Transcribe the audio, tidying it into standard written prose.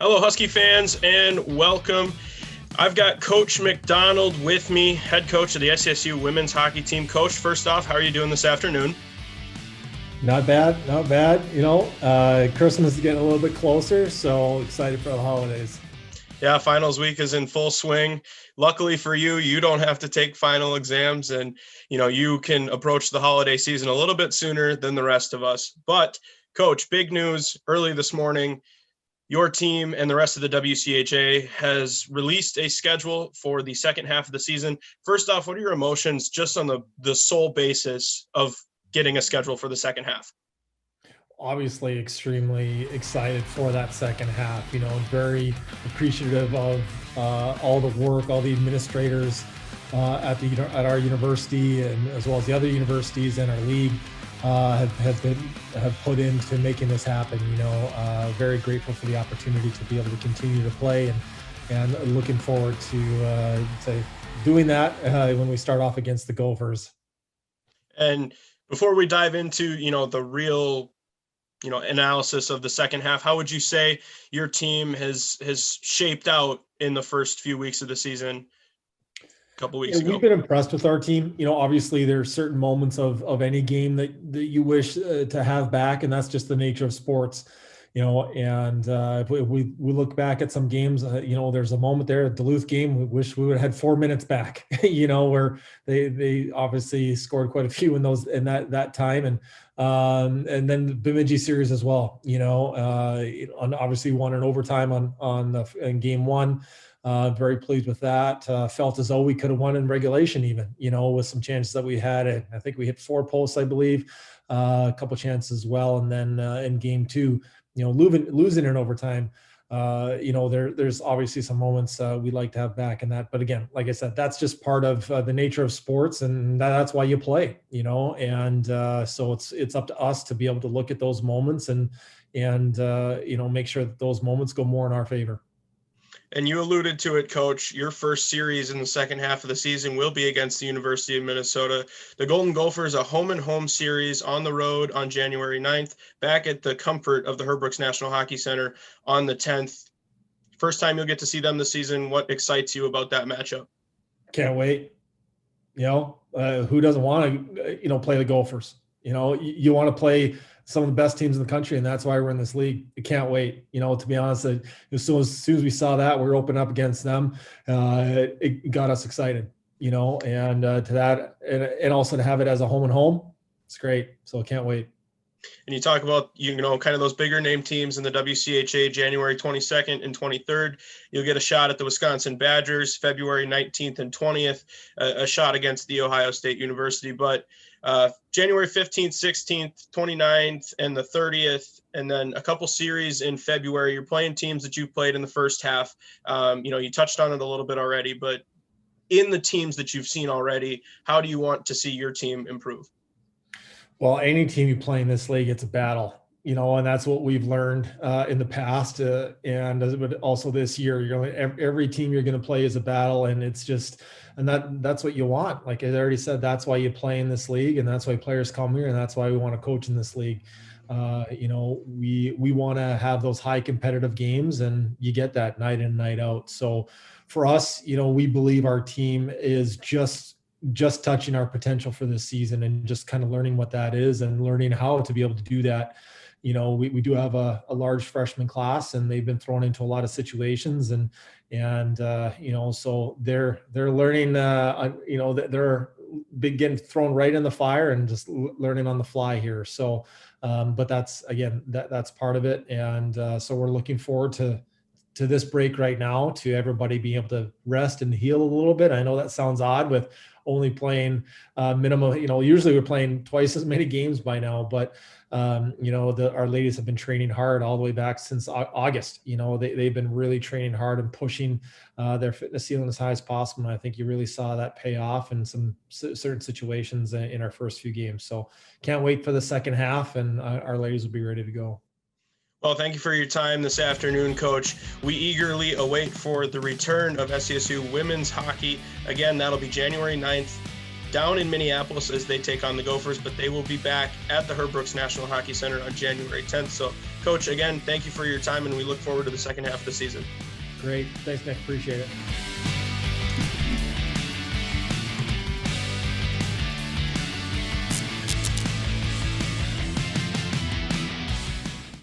Hello, Husky fans, and welcome. I've got Coach Macdonald with me, head coach of the SCSU women's hockey team. Coach, first off, how are you doing this afternoon? Not bad. Christmas is getting a little bit closer, so excited for the holidays. Yeah, finals week is in full swing. Luckily for you, you don't have to take final exams, and you can approach the holiday season a little bit sooner than the rest of us. But Coach, big news early this morning. Your team and the rest of the WCHA has released a schedule for the second half of the season. First off, what are your emotions just on the sole basis of getting a schedule for the second half? Obviously, extremely excited for that second half. Very appreciative of all the work, all the administrators at our university, and as well as the other universities in our league have put into making this happen. Very grateful for the opportunity to be able to continue to play, and looking forward to doing that when we start off against the Gophers. And before we dive into the real analysis of the second half, how would you say your team has shaped out in the first few weeks of the season? Couple weeks ago. We've been impressed with our team. Obviously there's certain moments of any game that you wish to have back, and that's just the nature of sports. And if we look back at some games, there's a moment there at Duluth game, we wish we would have had 4 minutes back, where they obviously scored quite a few in that time. And then the Bemidji series as well, obviously won in overtime in game one. Very pleased with that. Felt as though we could have won in regulation even, with some chances that we had. I think we hit 4 posts, I believe, a couple chances as well. And then in game two, losing in overtime, there's obviously some moments we'd like to have back in that. But again, like I said, that's just part of the nature of sports, and that's why you play, and so it's up to us to be able to look at those moments and make sure that those moments go more in our favor. And you alluded to it, Coach. Your first series in the second half of the season will be against the University of Minnesota. The Golden Gophers, a home-and-home series on the road on January 9th, back at the comfort of the Herb Brooks National Hockey Center on the 10th. First time you'll get to see them this season. What excites you about that matchup? Can't wait. Who doesn't want to, play the Gophers? You want to play some of the best teams in the country, and that's why we're in this league. I can't wait. To be honest, as soon as we saw that we were open up against them, it got us excited. And to that, and also to have it as a home and home, it's great. So I can't wait. And you talk about, kind of those bigger name teams in the WCHA, January 22nd and 23rd. You'll get a shot at the Wisconsin Badgers, February 19th and 20th, a shot against the Ohio State University. But January 15th, 16th, 29th, and the 30th, and then a couple series in February. You're playing teams that you've played in the first half. You touched on it a little bit already, but in the teams that you've seen already, how do you want to see your team improve? Well, any team you play in this league, it's a battle, and that's what we've learned in the past, and also this year. Every team you're going to play is a battle, and it's just, and that's what you want. Like I already said, that's why you play in this league, and that's why players come here, and that's why we want to coach in this league. We want to have those high competitive games, and you get that night in, night out. So for us, we believe our team is just touching our potential for this season, and just kind of learning what that is and learning how to be able to do that. We do have a large freshman class, and they've been thrown into a lot of situations, and so they're learning, they're getting thrown right in the fire and just learning on the fly here. So, but that's part of it. And so we're looking forward to this break right now, to everybody being able to rest and heal a little bit. I know that sounds odd with only playing minimum, usually we're playing twice as many games by now, but our ladies have been training hard all the way back since August. They've been really training hard and pushing their fitness ceiling as high as possible. And I think you really saw that pay off in some certain situations in our first few games. So can't wait for the second half, and our ladies will be ready to go. Well, thank you for your time this afternoon, Coach. We eagerly await for the return of SCSU women's hockey. Again, that'll be January 9th down in Minneapolis as they take on the Gophers, but they will be back at the Herb Brooks National Hockey Center on January 10th. So, Coach, again, thank you for your time, and we look forward to the second half of the season. Great. Thanks, Nick. Appreciate it.